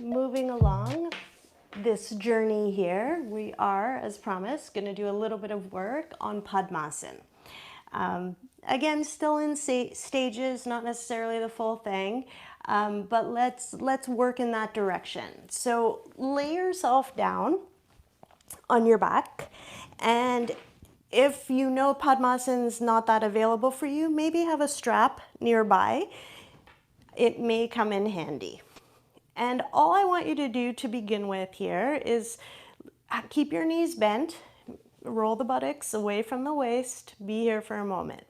moving along this journey here, we are, as promised, going to do a little bit of work on Padmasana. Again, still in stages, not necessarily the full thing, but let's work in that direction. So lay yourself down on your back, and if you know Padmasana is not that available for you, maybe have a strap nearby. It may come in handy. And all I want you to do to begin with here is keep your knees bent, roll the buttocks away from the waist, be here for a moment.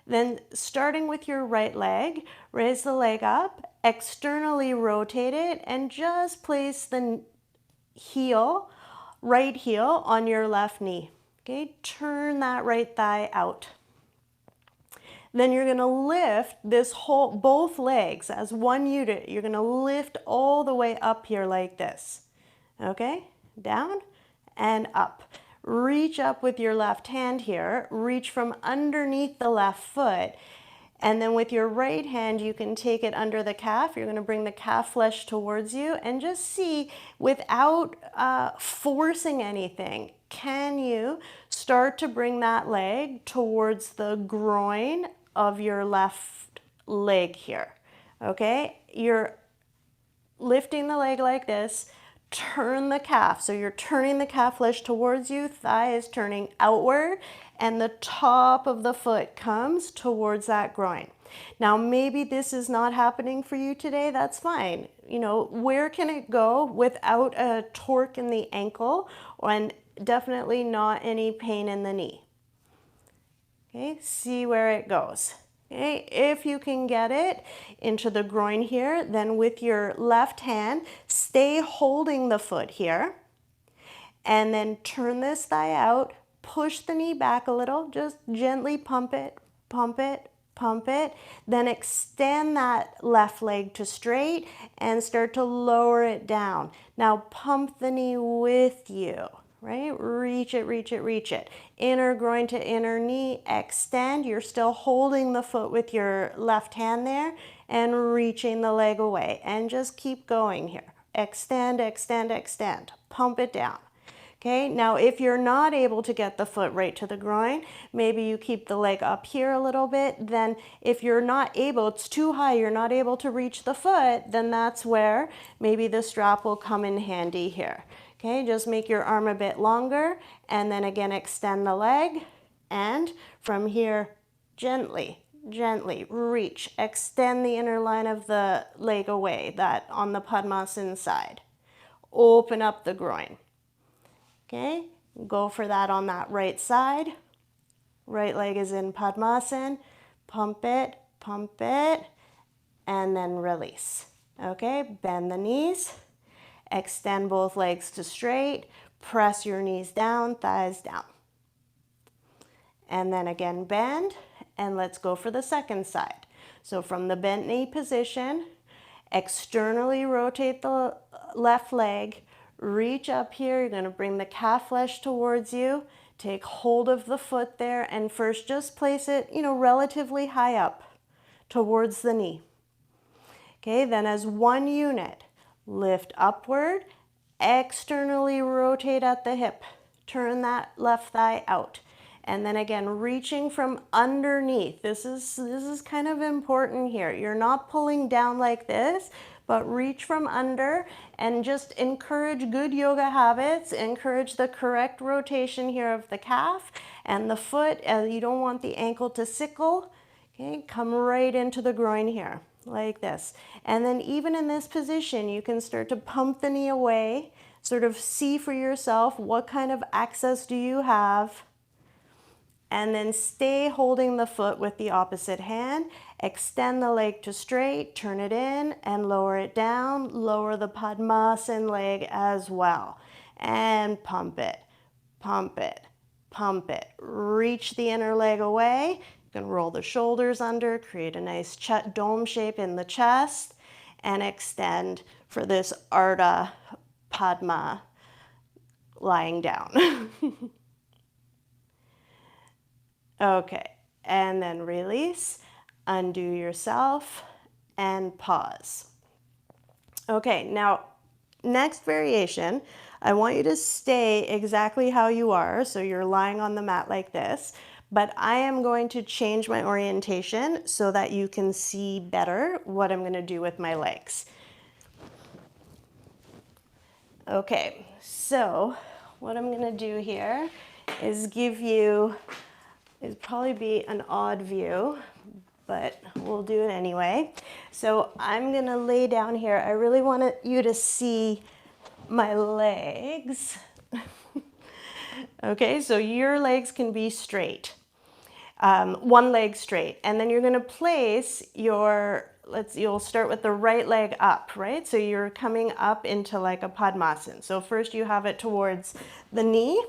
Then starting with your right leg, raise the leg up, externally rotate it, and just place the heel, right heel on your left knee. Okay, turn that right thigh out. Then you're going to lift this whole, both legs as one unit. You're going to lift all the way up here like this. Okay, down and up. Reach up with your left hand here. Reach from underneath the left foot. And then with your right hand, you can take it under the calf. You're going to bring the calf flesh towards you and just see, without forcing anything, can you start to bring that leg towards the groin of your left leg here? Okay, you're lifting the leg like this. Turn the calf. So you're turning the calf flesh towards you, thigh is turning outward, and the top of the foot comes towards that groin. Now, maybe this is not happening for you today, that's fine. You know, where can it go without a torque in the ankle and definitely not any pain in the knee? Okay, see where it goes. Okay, if you can get it into the groin here, then with your left hand, stay holding the foot here, and then turn this thigh out, push the knee back a little, just gently pump it, pump it, pump it, then extend that left leg to straight and start to lower it down. Now pump the knee with you. Right? Reach it, reach it, reach it. Inner groin to inner knee, extend. You're still holding the foot with your left hand there and reaching the leg away. And just keep going here. Extend, extend, extend. Pump it down. Okay, now if you're not able to get the foot right to the groin, maybe you keep the leg up here a little bit. Then if you're not able, it's too high, you're not able to reach the foot, then that's where maybe the strap will come in handy here. Okay, just make your arm a bit longer and then again extend the leg, and from here gently, gently reach, extend the inner line of the leg away, that on the Padmasana side. Open up the groin. Okay, go for that on that right side. Right leg is in Padmasana. Pump it, and then release. Okay, bend the knees. Extend both legs to straight, press your knees down, thighs down. And then again bend, and let's go for the second side. So from the bent knee position, externally rotate the left leg, reach up here, you're going to bring the calf flesh towards you, take hold of the foot there, and first just place it, relatively high up towards the knee. Okay, then as one unit, lift upward, externally rotate at the hip, turn that left thigh out, and then again reaching from underneath. This is kind of important here. You're not pulling down like this, but reach from under and just encourage good yoga habits, encourage the correct rotation here of the calf and the foot. You don't want the ankle to sickle. Okay, come right into the groin here, like this. And then even in this position, you can start to pump the knee away, sort of see for yourself what kind of access do you have, and then stay holding the foot with the opposite hand. Extend the leg to straight, turn it in and lower it down, lower the Padmasana leg as well. And pump it, pump it, pump it. Reach the inner leg away. You can roll the shoulders under, create a nice dome shape in the chest, and extend for this Ardha Padma lying down. Okay, and then release, undo yourself, and pause. Okay, now next variation, I want you to stay exactly how you are. So you're lying on the mat like this, but I am going to change my orientation so that you can see better what I'm going to do with my legs. Okay, so what I'm going to do here is give you, it'd probably be an odd view, but we'll do it anyway. So I'm going to lay down here. I really want you to see my legs. Okay, so your legs can be straight, one leg straight, and then you're going to place your, you'll start with the right leg up, right? So you're coming up into like a Padmasana. So first you have it towards the knee,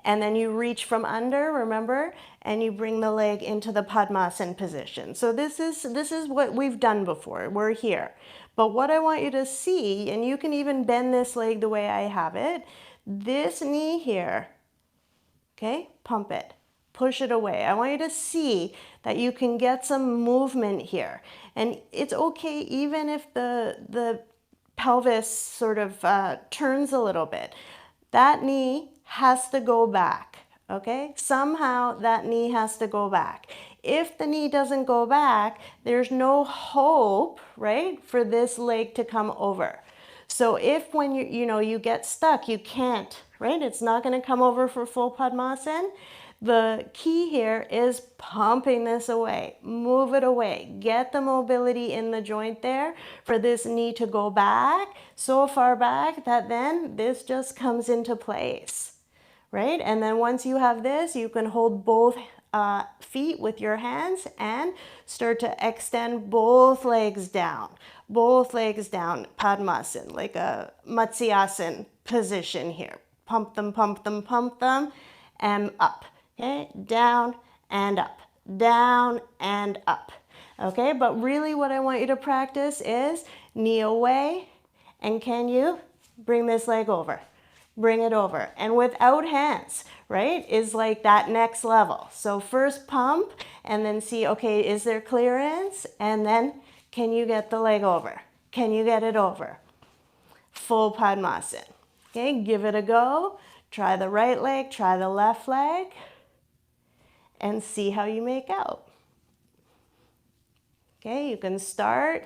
and then you reach from under, remember, and you bring the leg into the Padmasana position. So this is what we've done before. We're here. But what I want you to see, and you can even bend this leg the way I have it, this knee here, okay, pump it, push it away. I want you to see that you can get some movement here. And it's okay even if the pelvis sort of turns a little bit. That knee has to go back, okay? Somehow that knee has to go back. If the knee doesn't go back, there's no hope, right, for this leg to come over. So if when you get stuck, you can't, right? It's not going to come over for full Padmasana. The key here is pumping this away, move it away, get the mobility in the joint there for this knee to go back, so far back that then this just comes into place, right? And then once you have this, you can hold both feet with your hands and start to extend both legs down, Padmasana, like a Matsyasana position here. Pump them, pump them, pump them, and up. Okay, down and up, down and up. Okay, but really what I want you to practice is knee away, and can you bring this leg over? Bring it over. And without hands, right, is like that next level. So first pump, and then see, okay, is there clearance? And then can you get the leg over? Can you get it over? Full Padmasana. Okay, give it a go. Try the right leg, try the left leg, and see how you make out. Okay, you can start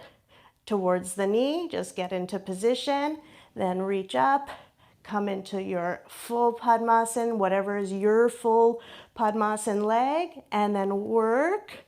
towards the knee, just get into position, then reach up, come into your full Padmasana, whatever is your full Padmasana leg, and then work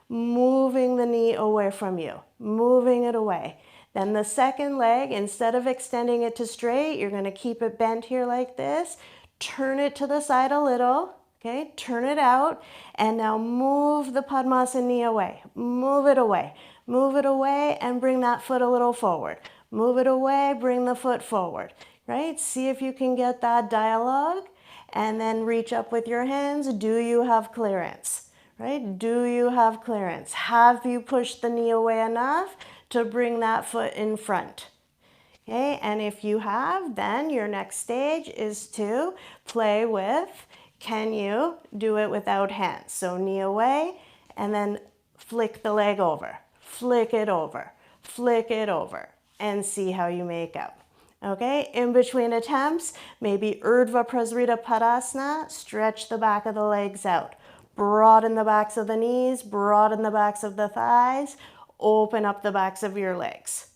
moving the knee away from you, moving it away. Then the second leg, instead of extending it to straight, you're going to keep it bent here like this, turn it to the side a little. Okay, turn it out, and now move the Padmasana knee away. Move it away. Move it away and bring that foot a little forward. Move it away, bring the foot forward, right? See if you can get that dialogue, and then reach up with your hands. Do you have clearance, right? Do you have clearance? Have you pushed the knee away enough to bring that foot in front? Okay, and if you have, then your next stage is to play with, can you do it without hands? So knee away, and then flick the leg over, flick it over, flick it over, and see how you make out. Okay, in between attempts, maybe Urdhva Prasarita Padasana, stretch the back of the legs out. Broaden the backs of the knees, broaden the backs of the thighs, open up the backs of your legs.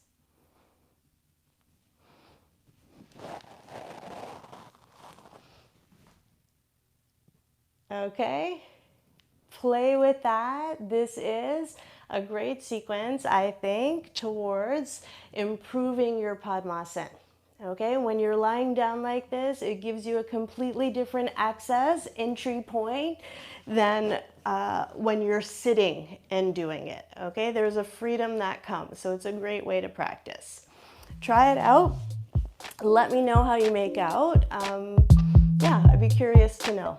Okay, play with that. This is a great sequence, I think, towards improving your Padmasana. Okay, when you're lying down like this, it gives you a completely different access, entry point than when you're sitting and doing it. Okay, there's a freedom that comes, so it's a great way to practice. Try it out. Let me know how you make out. Yeah, I'd be curious to know.